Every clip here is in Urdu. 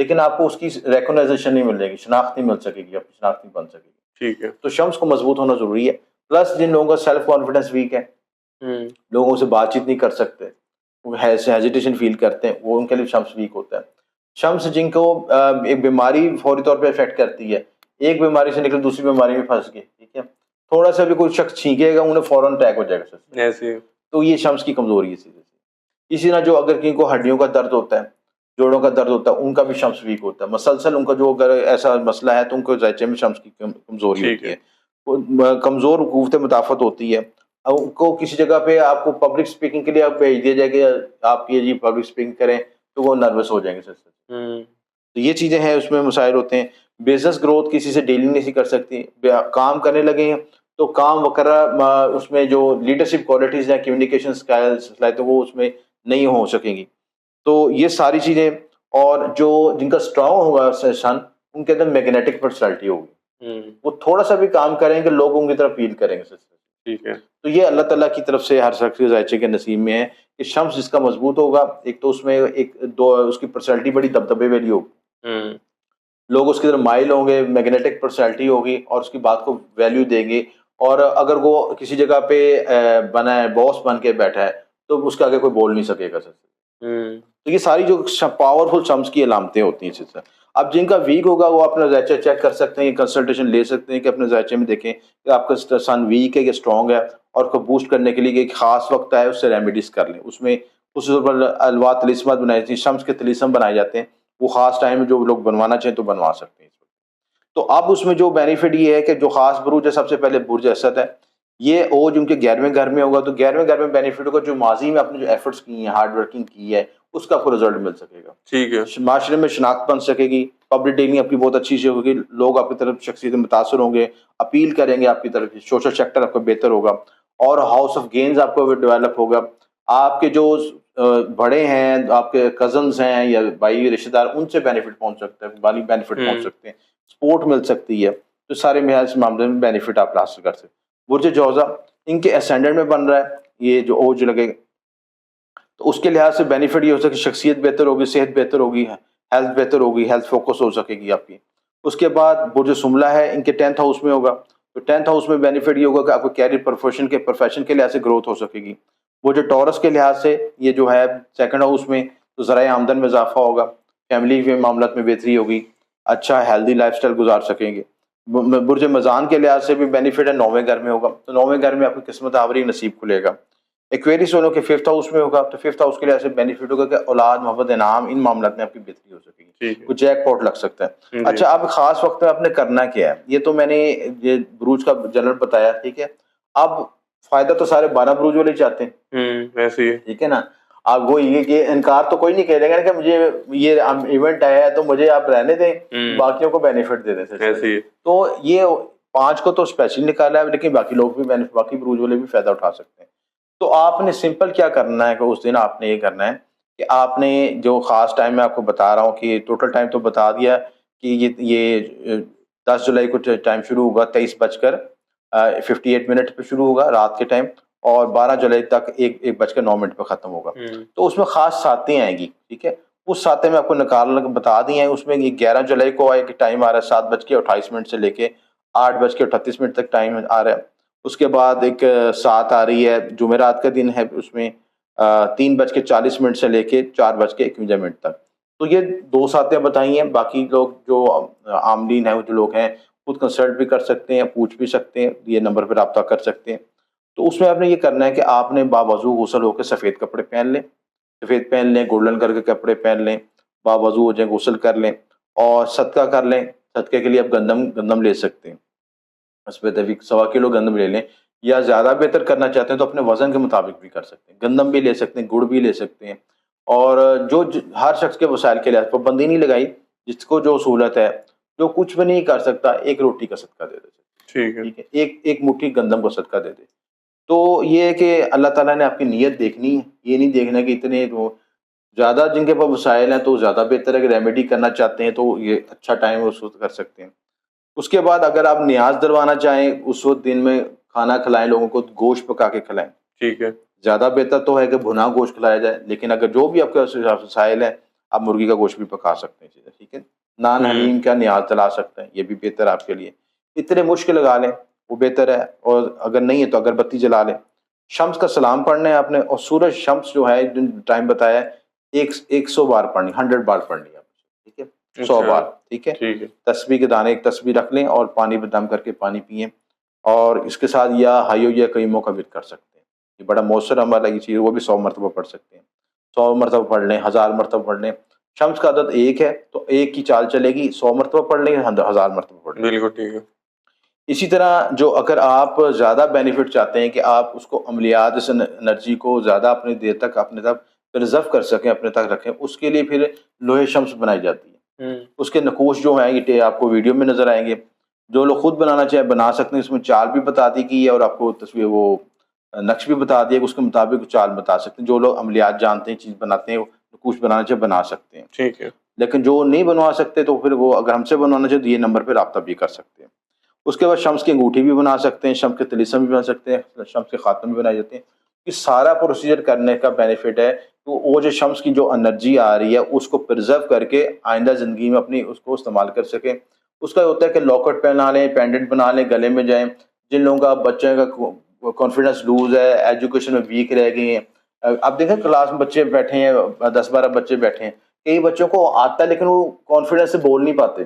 لیکن آپ کو اس کی ریکگنائزیشن نہیں ملے گی، شناخت نہیں مل سکے گی، اپنی شناخت نہیں بن سکے گی. ٹھیک ہے. تو شمس کو مضبوط ہونا ضروری ہے. پلس جن لوگوں کا سیلف کانفیڈنس ویک ہے، لوگوں سے بات چیت نہیں کر سکتے، وہ ہیزیٹیشن فیل کرتے ہیں، وہ ان کے لیے شمس ویک ہوتا ہے. شمس جن کو ایک بیماری فوری طور پہ افیکٹ کرتی ہے، ایک بیماری سے نکل دوسری بیماری میں پھنس گئے، ٹھیک ہے، تھوڑا سا بھی کوئی شخص چھینکے گا انہیں فوراً اٹیک ہو جائے گا سر. ایسے تو یہ شمس کی کمزوری ہے. اسی طرح جو اگر کہیں کو ہڈیوں کا درد ہوتا ہے، جوڑوں کا درد ہوتا ہے، ان کا بھی شمس ویک ہوتا ہے. مسلسل ان کا جو اگر ایسا مسئلہ ہے تو ان کو ذائچے میں شمس کی کمزوری ٹھیک ہوتی ہے، کمزور قوت مدافعت ہوتی ہے. ان کو کسی جگہ پہ آپ کو پبلک اسپیکنگ کے لیے آپ بھیج دیا جائے کہ آپ یہ جی پبلک اسپیکنگ کریں تو وہ نروس ہو جائیں گے سر. تو یہ چیزیں ہیں، اس میں مسائل ہوتے ہیں. بزنس گروتھ کسی سے ڈیلنگ نہیں کر سکتی، کام کرنے لگے ہیں تو کام وغیرہ اس میں جو لیڈرشپ کوالٹیز ہیں، کمیونیکیشن اسکلز تو وہ اس میں نہیں ہو سکیں گی. تو یہ ساری چیزیں. اور جو جن کا اسٹرانگ ہوگا سن، ان کے اندر میگنیٹک پرسنالٹی ہوگی، وہ تھوڑا سا بھی کام کریں کہ لوگ ان کی طرف فیل کریں گے سر. ٹھیک ہے. تو یہ اللہ تعالیٰ کی طرف سے ہر شخص کے ذائچے کے نصیب میں ہے کہ شمس جس کا مضبوط ہوگا، ایک تو اس میں ایک دو اس کی پرسنالٹی بڑی دبدبے والی ہوگی، لوگ اس کی طرف مائل ہوں گے، میگنیٹک پرسنالٹی ہوگی اور اس کی بات کو ویلیو دیں گے. اور اگر وہ کسی جگہ پہ بنا ہے، باس بن کے بیٹھا ہے، تو اس کے آگے کوئی بول نہیں سکے گا سر. تو یہ ساری جو پاورفل شمس کی علامتیں ہوتی ہیں سر. اب جن کا ویک ہوگا وہ اپنا ذائچہ چیک کر سکتے ہیں، کنسلٹیشن لے سکتے ہیں کہ اپنے ذائچے میں دیکھیں کہ آپ کا سن ویک ہے یا اسٹرانگ ہے، اور اس کو بوسٹ کرنے کے لیے ایک خاص وقت ہے، اس سے ریمیڈیز کر لیں. اس میں خصوصاً پر الوا طلسمات بنائی تھی، شمس کے طلسم بنائے جاتے ہیں، وہ خاص ٹائم میں جو لوگ بنوانا چاہیں تو بنوا سکتے ہیں. تو اب اس میں جو بینیفٹ یہ ہے کہ جو خاص بروج ہے، سب سے پہلے برج اسد ہے. یہ اوج ان کے 11ویں گھر میں ہوگا، تو 11ویں گھر میں بینیفٹ ہوگا جو ماضی میں اپنے جو ایفرٹس کی ہیں، ہارڈ ورکنگ کی ہے، اس کا کوئی رزلٹ مل سکے گا. ٹھیک ہے. معاشرے میں شناخت بن سکے گی، پبلک ڈیلنگ آپ کی بہت اچھی سے ہوگی، لوگ آپ کی طرف شخصیت متاثر ہوں گے، اپیل کریں گے آپ کی طرف، سوشل سیکٹر آپ کا بہتر ہوگا، اور ہاؤس آف گینز آپ کو ڈیولپ ہوگا. آپ کے جو بڑے ہیں، آپ کے کزنز ہیں یا بھائی رشتے دار، ان سے بینیفٹ پہنچ سکتا ہے، مالی بینیفٹ پہنچ سکتے ہیں، سپورٹ مل سکتی ہے. تو سارے معاملے میں بینیفٹ آپ حاصل کر سکتے ہیں. برج جوزا ان کے اسینڈنٹ میں بن رہا ہے، یہ جو اوج لگے گا، تو اس کے لحاظ سے بینیفٹ یہ ہو سکتا ہے کہ شخصیت بہتر ہوگی، صحت بہتر ہوگی، ہیلتھ بہتر ہوگی، ہیلتھ فوکس ہو سکے گی آپ کی. اس کے بعد برج سملہ ہے، ان کے 10th ہاؤس میں ہوگا، تو 10th ہاؤس میں بینیفٹ یہ ہوگا کہ آپ کو کیریئر پروفیشن کے لحاظ سے گروتھ ہو سکے گی. برج ٹورس کے لحاظ سے یہ جو ہے 2nd ہاؤس میں، تو ذرائع آمدن میں اضافہ ہوگا، فیملی کے معاملات میں بہتری ہوگی، اچھا ہیلدی لائف سٹائل گزار سکیں گے. برج میزان کے لحاظ سے بھی بینیفٹ ہے، 9ویں گھر میں ہوگا، تو 9ویں گھر میں آپ کی قسمت آوری نصیب کھلے گا. ایکویریس والوں کے 5th ہاؤس میں ہوگا، تو 5th ہاؤس کے لحاظ سے بینیفٹ ہوگا کہ اولاد، محبت، انعام، ان معاملات میں آپ کی بہتری ہو سکے گی، کوئی جیک پاٹ لگ سکتا ہے. اچھا، اب خاص وقت میں آپ نے کرنا کیا ہے، یہ تو میں نے یہ بروج کا جنرل بتایا، ٹھیک ہے. اب فائدہ تو سارے 12 بروج والے چاہتے ہیں، ایسے ہی ٹھیک ہے نا. آپ وہ یہ کہ انکار تو کوئی نہیں کہہ دے گا کہ مجھے یہ ایونٹ آیا ہے تو مجھے آپ رہنے دیں، باقیوں کو بینیفٹ دے دیں. ایسے ہی. تو یہ 5 کو تو اسپیشل نکالا ہے، لیکن باقی لوگ بھی باقی بروج والے بھی فائدہ اٹھا سکتے ہیں. تو آپ نے سمپل کیا کرنا ہے کہ اس دن آپ نے یہ کرنا ہے کہ آپ نے جو خاص ٹائم میں آپ کو بتا رہا ہوں کہ ٹوٹل ٹائم تو بتا دیا کہ یہ 10 جولائی کو ٹائم شروع ہوگا 23:58 پہ شروع ہوگا رات کے ٹائم، اور 12 جولائی تک 1:09 پہ ختم ہوگا. تو اس میں خاص ساتیں آئیں گی، ٹھیک ہے. اس ساتیں میں آپ کو نکال بتا دی ہیں. اس میں 11 جولائی کو ایک ٹائم آ رہا ہے 7:28 سے لے کے 8:38 تک ٹائم آ رہا ہے. اس کے بعد ایک سات آ رہی ہے، جمعرات کا دن ہے، اس میں 3:40 سے لے کے 4:51 تک. تو یہ 2 ساتیں بتائی ہیں. باقی لوگ جو عاملین ہیں، جو لوگ ہیں، خود کنسلٹ بھی کر سکتے ہیں، پوچھ بھی سکتے ہیں، یہ نمبر پہ رابطہ کر سکتے ہیں. تو اس میں آپ نے یہ کرنا ہے کہ آپ نے باوضو غسل ہو کے سفید کپڑے پہن لیں، سفید پہن لیں، گولڈن کلر کے کپڑے پہن لیں، باوضو ہو جائیں، غسل کر لیں، اور صدقہ کر لیں. صدقے کے لیے آپ گندم لے سکتے ہیں، اس پہ 1.25 کلو گندم لے لیں، یا زیادہ بہتر کرنا چاہتے ہیں تو اپنے وزن کے مطابق بھی کر سکتے ہیں. گندم بھی لے سکتے ہیں، گڑ بھی لے سکتے ہیں. اور جو ہر شخص کے وسائل کے لحاظ پابندی نہیں لگائی، جس کو جو سہولت ہے، جو کچھ بھی نہیں کر سکتا، ایک روٹی کا صدقہ دے دے. ٹھیک ہے، ایک مٹھی گندم کا صدقہ دے دے. تو یہ ہے کہ اللہ تعالیٰ نے آپ کی نیت دیکھنی ہے، یہ نہیں دیکھنا کہ اتنے زیادہ جن کے پاس وسائل ہیں تو زیادہ بہتر ہے کہ ریمیڈی کرنا چاہتے ہیں تو یہ اچھا ٹائم اس وقت کر سکتے ہیں. اس کے بعد اگر آپ نیاز دلوانا چاہیں، اس وقت دن میں کھانا کھلائیں، لوگوں کو گوشت پکا کے کھلائیں. ٹھیک ہے. زیادہ بہتر تو ہے کہ بھنا گوشت کھلایا جائے، لیکن اگر جو بھی آپ کے وسائل ہیں آپ مرغی کا گوشت بھی پکا سکتے ہیں چیزیں، ٹھیک ہے. نان حلیم کا نیاز چلا سکتے ہیں، یہ بھی بہتر ہے آپ کے لیے. اتنے مشکل لگا لیں وہ بہتر ہے، اور اگر نہیں ہے تو اگر بتی جلا لیں. شمس کا سلام پڑھنا ہے آپ نے، اور سورج شمس جو ہے ٹائم بتایا ہے 100 بار پڑھنی، 100 بار پڑھنی ہے، ٹھیک ہے، 100 بار، ٹھیک ہے. ٹھیک ہے. تسبیح کے دانے ایک تسبیح رکھ لیں اور پانی پہ دم کر کے پانی پئیں، اور اس کے ساتھ یا حیو یا قیوموں کا ورد کر سکتے ہیں. یہ بڑا مؤثر عمل ہے، یہ چیز وہ بھی 100 مرتبہ پڑھ سکتے ہیں. 100 مرتبہ پڑھ لیں، 1000 مرتبہ پڑھ لیں. شمس کا عدد 1 ہے تو 1 کی چال چلے گی، 100 مرتبہ پڑھ لیں، 1000 مرتبہ پڑھ لیں. بالکل ٹھیک ہے. اسی طرح جو اگر آپ زیادہ بینیفٹ چاہتے ہیں کہ آپ اس کو عملیات سے انرجی کو زیادہ اپنی دیر تک اپنے تک پرزرو کر سکیں، اپنے تک رکھیں، اس کے لیے پھر لوہے شمس بنائی جاتی ہے. اس کے نقوش جو ہیں یہ آپ کو ویڈیو میں نظر آئیں گے. جو لوگ خود بنانا چاہیں بنا سکتے ہیں، اس میں چال بھی بتا دی گئی ہے اور آپ کو تصویر وہ نقش بھی بتا دیا کہ اس کے مطابق چال بتا سکتے ہیں. جو لوگ عملیات جانتے ہیں، چیز بناتے ہیں، نقوش بنانا چاہیں بنا سکتے ہیں. ٹھیک ہے. لیکن جو نہیں بنوا سکتے تو پھر وہ اگر ہم سے بنوانا چاہے تو یہ نمبر پہ رابطہ بھی کر سکتے ہیں. اس کے بعد شمس کی انگوٹھی بھی بنا سکتے ہیں، شمس کے طلسم بھی بنا سکتے ہیں، شمس کے خاتم بھی بنائے جاتے ہیں. یہ سارا پروسیجر کرنے کا بینیفٹ ہے تو وہ جو شمس کی جو انرجی آ رہی ہے اس کو پرزرو کر کے آئندہ زندگی میں اپنی اس کو استعمال کر سکیں. اس کا ہوتا ہے کہ لاکٹ پہنا لیں، پینڈنٹ بنا لیں، گلے میں جائیں. جن لوگوں کا بچے کا کانفیڈنس لوز ہے، ایجوکیشن میں ویک رہ گئے ہیں، اب دیکھیں کلاس میں بچے بیٹھے ہیں، 10-12 بچے بیٹھے ہیں، کئی بچوں کو آتا ہے لیکن وہ کانفیڈنس سے بول نہیں پاتے.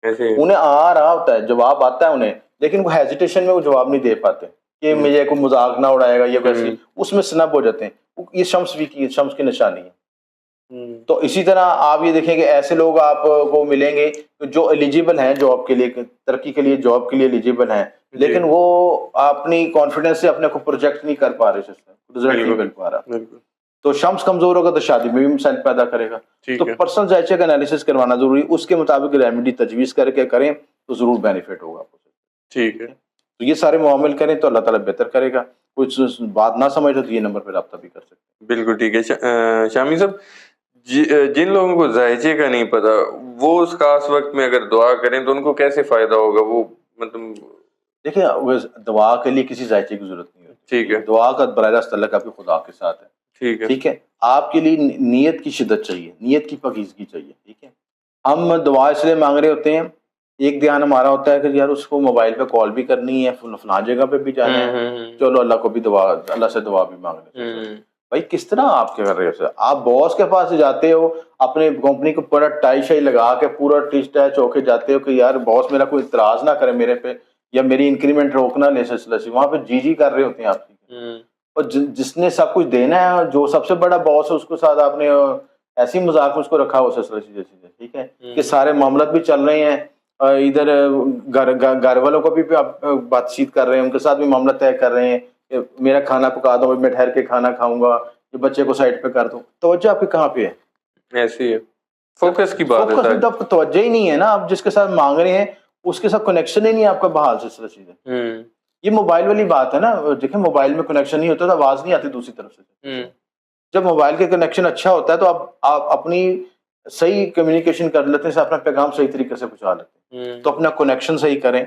انہیں آ رہا ہوتا ہے، جواب آتا ہے انہیں، لیکن وہ ہیزیٹیشن میں وہ جواب نہیں دے پاتے کہ مجھے کوئی مذاق نہ اڑائے گا یا کیسی، اس میں سنپ ہو جاتے ہیں. یہ شمس کی نشانی ہے. تو اسی طرح آپ یہ دیکھیں کہ ایسے لوگ آپ کو ملیں گے جو ایلیجیبل ہیں جاب کے لیے، ترقی کے لیے، جاب کے لیے ایلیجیبل ہیں، لیکن وہ اپنی کانفیڈنس سے اپنے کو پروجیکٹ نہیں کر پا رہے، رزلٹ نہیں مل پا رہا. تو شمس کمزور ہوگا تو شادی میں بھی مسائل پیدا کرے گا. تو پرسنل ذائچہ کا انالیسس کروانا ضروری، اس کے مطابق ریمیڈی تجویز کر کے کریں تو ضرور بینیفٹ ہوگا آپ کو. ٹھیک ہے. تو یہ سارے معامل کریں تو اللہ تعالیٰ بہتر کرے گا. کچھ بات نہ سمجھ تو یہ نمبر پہ رابطہ بھی کر سکتے ہیں. بالکل ٹھیک ہے. شامی صاحب، جن لوگوں کو ذائچے کا نہیں پتا وہ اس خاص وقت میں اگر دعا کریں تو ان کو کیسے فائدہ ہوگا؟ وہ مطلب دیکھیں دعا کے لیے کسی ذائچے کی ضرورت نہیں ہوتی. ٹھیک ہے. دعا کا براہ راست تعلق آپ کے خدا کے ساتھ ہے. ٹھیک ہے. ٹھیک ہے. آپ کے لیے نیت کی شدت چاہیے، نیت کی پاکیزگی چاہیے. ٹھیک ہے. ہم دعا اس لیے مانگ رہے ہوتے ہیں، ایک دھیان ہمارا ہوتا ہے کہ یار اس کو موبائل پہ کال بھی کرنی ہے، فلاں جگہ پہ بھی جانا ہے، چلو اللہ کو بھی دعا، اللہ سے دعا بھی مانگ رہے ہیں. بھائی کس طرح آپ کیا کر رہے ہو؟ آپ باس کے پاس جاتے ہو، اپنے کمپنی کو پورا ٹائی شائی لگا کے پورا ٹیچ ٹیچ ہو کے جاتے ہو کہ یار باس میرا کوئی اعتراض نہ کرے میرے پہ یا میری انکریمنٹ روکنا لے سلسلہ سے. وہاں پہ جی کر رہے ہوتے ہیں آپ کی، اور جس نے سب کچھ دینا ہے، جو سب سے بڑا باس ہے، اس کے ساتھ آپ نے ایسی مذاق میں اس کو رکھا ہو سلسلہ جیسے. ٹھیک ہے کہ سارے معاملات بھی چل رہے ہیں، ادھر گھر والوں کو بھی بات چیت کر رہے ہیں، ان کے ساتھ بھی معاملہ طے کر رہے ہیں کہ میرا کھانا پکا دو، میں ٹھہر کے کھانا کھاؤں گا، یہ بچے کو سائڈ پہ کر دو. توجہ آپ کی کہاں پہ ہے؟ ایسی ہے فوکس کی بات ہے. آپ کو توجہ ہی نہیں ہے نا، آپ جس کے ساتھ مانگ رہے ہیں اس کے ساتھ کنیکشن ہی نہیں ہے آپ کا بحال سلسلہ چیزیں. یہ موبائل والی بات ہے نا. دیکھیں موبائل میں کنیکشن نہیں ہوتا تو آواز نہیں آتی دوسری طرف سے. جب موبائل کا کنیکشن اچھا ہوتا ہے تو آپ اپنی صحیح کمیونیکیشن کر لیتے ہیں، اپنا پیغام صحیح طریقے سے پہنچا لیتے ہیں. تو اپنا کنیکشن صحیح کریں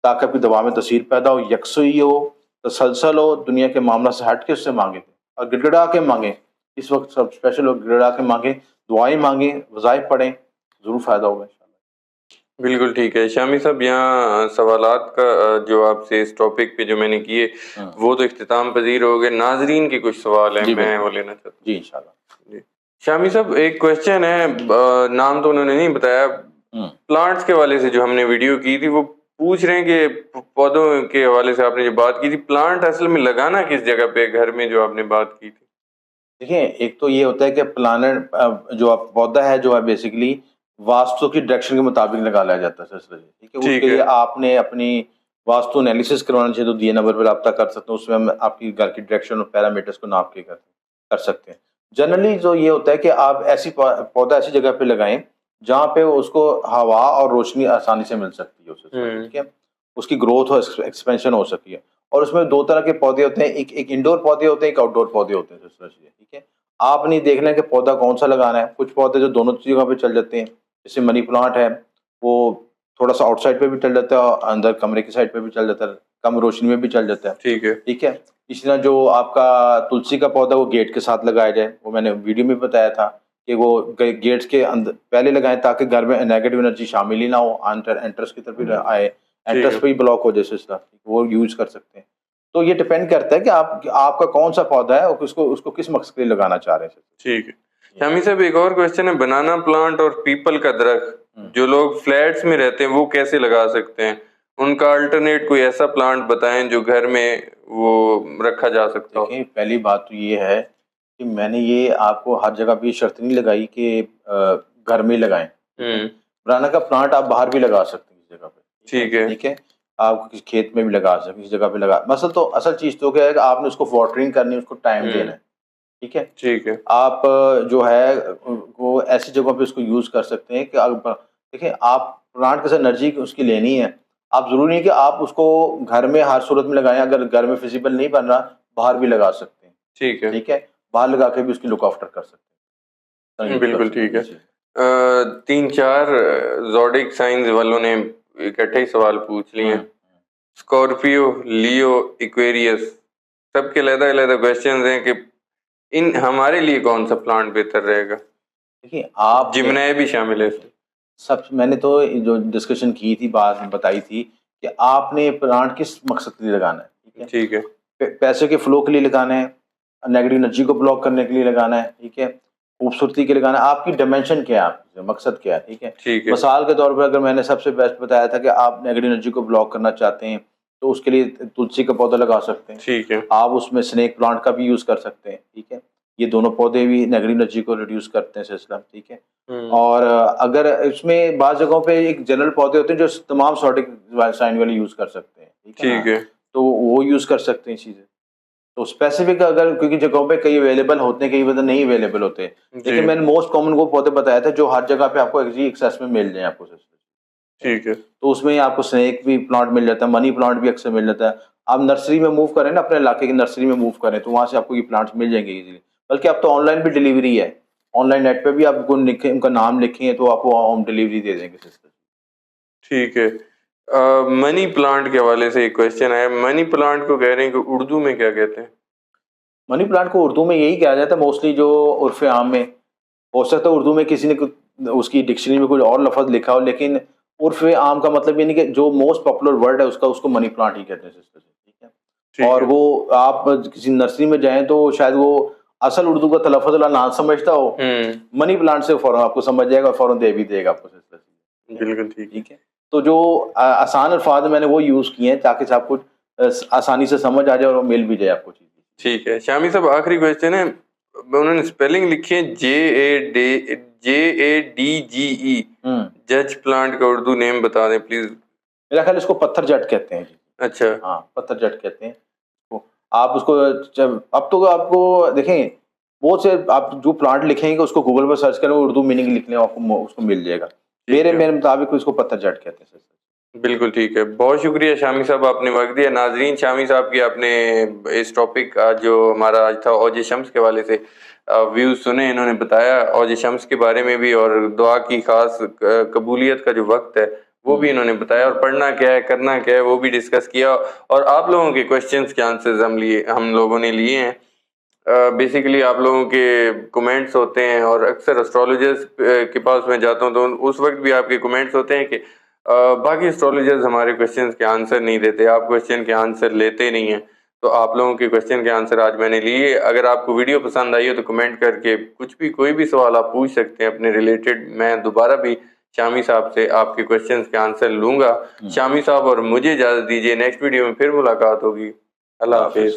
تاکہ آپ کی دعا میں تاثیر پیدا ہو، یکسوئی ہو، تسلسل ہو، دنیا کے معاملہ سے ہٹ کے اس سے مانگیں اور گڑ گڑا کے مانگیں. اس وقت سب اسپیشل ہو، گڑ گڑا کے مانگیں، دعائیں مانگیں، وظائف پڑھیں، ضرور فائدہ ہوگا انشاءاللہ. بالکل ٹھیک ہے. شامی صاحب، یہاں سوالات کا جو آپ سے اس ٹاپک پہ جو میں نے کیے وہ تو اختتام پذیر ہو گئے. ناظرین کے کچھ سوال ہیں، میں وہ لینا چاہتا ہوں. جی انشاءاللہ. جی شامی صاحب، ایک کوشچن ہے، نام تو انہوں نے نہیں بتایا، پلانٹس کے حوالے سے جو ہم نے ویڈیو کی تھی، وہ پوچھ رہے ہیں کہ پودوں کے حوالے سے آپ نے جو بات کی تھی، پلانٹ اصل میں لگانا کس جگہ پہ گھر میں جو آپ نے بات کی تھی؟ دیکھیں ایک تو یہ ہوتا ہے کہ پلانٹ جو پودا ہے جو ہے بیسیکلی واسطو کی ڈائریکشن کے مطابق لگایا جاتا ہے. ٹھیک ہے. اس کے لیے آپ نے اپنی واسطو انالیسس کروانا چاہیے تو دیے نمبر پہ رابطہ کر سکتے ہیں. اس میں ہم آپ کی گھر کی ڈائریکشن اور پیرامیٹرس کو ناپ کے کر سکتے ہیں. جنرلی جو یہ ہوتا ہے کہ آپ ایسی پودا ایسی جگہ پہ لگائیں جہاں پہ اس کو ہوا اور روشنی آسانی سے مل سکتی ہے اسے. ٹھیک ہے. اس کی گروتھ اور ایکسپینشن ہو سکی ہے. اور اس میں دو طرح کے پودے ہوتے ہیں، ایک انڈور پودے ہوتے ہیں، ایک آؤٹ ڈور پودے ہوتے ہیں. ٹھیک ہے. آپ نہیں دیکھنا کہ پودا کون سا لگانا ہے. کچھ پودے جو دونوں جگہ پہ چل جاتے ہیں، جیسے منی پلانٹ ہے، وہ تھوڑا سا آؤٹ سائڈ پہ بھی چل جاتا ہے اور اندر کمرے کی سائڈ پہ بھی چل جاتا ہے، کم روشنی میں بھی چل جاتا ہے. ٹھیک ہے. ٹھیک ہے. اسی طرح جو آپ کا تلسی کا پودا وہ گیٹ کے ساتھ لگایا جائے، وہ میں نے ویڈیو میں بتایا تھا کہ وہ گیٹس کے اندر پہلے لگائیں تاکہ گھر میں نیگیٹو انرجی شامل ہی نہ ہو, انٹرس کی طرف ہی آئے, انٹرس پہ ہی بلاک ہو جائے سلسلہ, وہ یوز کر سکتے ہیں. تو یہ ڈپینڈ کرتا ہے کہ آپ کا کون سا پودا ہے اور اس کو کس مقصد کے لیے لگانا چاہ رہے ہیں. ٹھیک ہے شامی صاحب, ایک اور کوشچن ہے, بنانا پلانٹ اور پیپل کا درخت جو لوگ فلیٹس میں رہتے ہیں وہ کیسے لگا سکتے ہیں؟ ان کا الٹرنیٹ کوئی ایسا پلانٹ بتائیں جو گھر میں وہ رکھا جا سکتا ہو. دیکھیں پہلی بات تو یہ ہے کہ میں نے یہ آپ کو ہر جگہ پہ شرط نہیں لگائی کہ گھر میں لگائیں. بنانا کا پلانٹ آپ باہر بھی لگا سکتے ہیں کسی جگہ پہ. ٹھیک ہے, آپ کسی کھیت میں بھی لگا سکتے ہیں, کسی جگہ پہ لگا. اصل چیز تو کیا ہے کہ آپ نے اس کو واٹرنگ کرنی ہے, اس کو ٹائم دینا ہے. ٹھیک ہے, آپ جو ہے وہ ایسی جگہوں پہ اس کو یوز کر سکتے ہیں کہ دیکھیں آپ پلانٹ کے ساتھ انرجی اس کی لینی ہے. آپ ضروری نہیں کہ آپ اس کو گھر میں ہر صورت میں لگائیں, اگر گھر میں فزیبل نہیں بن رہا باہر بھی لگا سکتے ہیں. ٹھیک ہے, باہر لگا کے بھی اس کی لک آفٹر کر سکتے ہیں. بالکل ٹھیک ہے. 3-4 زوڈک سائنز والوں نے اکٹھے ہی سوال پوچھ لیے ہیں. اسکارپیو, لیو, ایکویریس, سب کے علیحدہ علیحدہ کوشچنز ہیں کہ ان ہمارے لیے کون سا پلانٹ بہتر رہے گا. دیکھیے آپ جمنائے بھی شامل ہے. میں نے تو جو ڈسکشن کی تھی, بات بتائی تھی کہ آپ نے پلانٹ کس مقصد کے لیے لگانا ہے. ٹھیک ہے, پیسے کے فلو کے لیے لگانا ہے, نیگیٹو انرجی کو بلاک کرنے کے لیے لگانا ہے. ٹھیک ہے, خوبصورتی کے لیے لگانا ہے, آپ کی ڈائمینشن کیا ہے, آپ مقصد کیا ہے. ٹھیک ہے, مثال کے طور پر اگر میں نے سب سے بیسٹ بتایا تھا کہ آپ نیگیٹو انرجی کو بلاک کرنا چاہتے ہیں تو اس کے لیے تلسی کا پودا لگا سکتے ہیں. ٹھیک ہے, آپ اس میں سنیک پلانٹ کا بھی یوز کر سکتے ہیں. ٹھیک ہے, یہ دونوں پودے بھی نیگیٹو انرجی کو ریڈیوس کرتے ہیں سلسلہ. ٹھیک ہے, اور اگر اس میں بعض جگہوں پہ ایک جنرل پودے ہوتے ہیں جو تمام سوڈک سائن والے یوز کر سکتے ہیں. ٹھیک ہے, تو وہ یوز کر سکتے ہیں چیزیں. تو اسپیسیفک اگر کیونکہ جگہوں پہ کئی اویلیبل ہوتے ہیں, کئی وجہ نہیں اویلیبل ہوتے, لیکن میں نے موسٹ کامن وہ پودے بتایا تھا جو ہر جگہ پہ آپ کو ایکسیس میں مل جائیں آپ کو. ٹھیک ہے, تو اس میں آپ کو سنیک بھی پلانٹ مل جاتا ہے, منی پلانٹ بھی اکثر مل جاتا ہے. آپ نرسری میں موو کریں نا, اپنے علاقے کی نرسری میں موو کریں تو وہاں سے آپ کو یہ پلانٹس مل جائیں گے ایزیلی. بلکہ اب تو آن لائن بھی ڈلیوری ہے, آن لائن نیٹ پہ بھی آپ کو لکھیں, ان کا نام لکھیں تو آپ کو ہوم ڈلیوری دے دیں گے. ٹھیک ہے, منی پلانٹ کے حوالے سے ایک کوشچن ہے. منی پلانٹ کو کہہ رہے ہیں کہ اردو میں کیا کہتے ہیں؟ منی پلانٹ کو اردو میں یہی کہا جاتا ہے موسٹلی, جو عرف عام میں ہو سکتا ہے اردو میں کسی نے اس کی ڈکشنری میں کوئی اور لفظ لکھا ہو, لیکن عرف عام کا مطلب یہ نہیں کہ جو موسٹ پاپولر ورڈ ہے اس کو منی پلانٹ ہی کہتے ہیں. ٹھیک ہے, اور وہ آپ کسی نرسری میں جائیں تو شاید وہ اصل اردو کا تلفظ اللہ نہ سمجھتا ہو, منی پلانٹ سے فوراً آپ کو سمجھ جائے گا, فوراً دے بھی دے گا آپ کو. بالکل ٹھیک ہے, تو جو آسان الفاظ میں نے وہ یوز کیے ہیں تاکہ آپ کو آسانی سے سمجھ آ جائے اور مل بھی جائے آپ کو چیز. ٹھیک ہے, شامی صاحب آخری کوشچن ہے, انہوں نے اسپیلنگ لکھی ہے JADGE, جج پلانٹ کا اردو نیم بتا دیں پلیز. میرا خیال اس کو پتھر جٹ کہتے ہیں. اچھا, ہاں پتھر جٹ کہتے ہیں. آپ اس کو اب تو آپ کو دیکھیں بہت سے آپ جو پلانٹ لکھیں گے اس کو گوگل پر سرچ کریں, اردو میننگ لکھ لیں, آپ کو اس کو مل جائے گا. میرے مطابق اس کو پتھر جٹ کہتے ہیں. بالکل ٹھیک ہے, بہت شکریہ شامی صاحب, آپ نے وقت دیا. ناظرین, شامی صاحب کی آپ نے اس ٹاپک جو ہمارا آج تھا اوج شمس کے حوالے سے ویوز سنے, انہوں نے بتایا اوج شمس کے بارے میں بھی, اور دعا کی خاص قبولیت کا جو وقت ہے وہ بھی انہوں نے بتایا, اور پڑھنا کیا ہے, کرنا کیا ہے وہ بھی ڈسکس کیا, اور آپ لوگوں کے کوشچنس کے آنسرز ہم لوگوں نے لیے ہیں. بیسیکلی آپ لوگوں کے کمنٹس ہوتے ہیں, اور اکثر اسٹرالوجرز کے پاس میں جاتا ہوں تو اس وقت بھی آپ کے کمنٹس ہوتے ہیں کہ باقی اسٹرالوجرز ہمارے کوشچنس کے آنسر نہیں دیتے, آپ کوشچن کے آنسر لیتے نہیں ہیں. تو آپ لوگوں کے کوشچن کے آنسر آج میں نے لیے. اگر آپ کو ویڈیو پسند آئی ہو تو کمنٹ کر کے کچھ بھی کوئی بھی سوال آپ پوچھ سکتے ہیں اپنے ریلیٹڈ. میں دوبارہ بھی شامی صاحب سے آپ کے کوشچنس کے آنسر لوں گا. شامی صاحب اور مجھے اجازت دیجیے, نیکسٹ ویڈیو میں پھر ملاقات ہوگی. اللہ حافظ.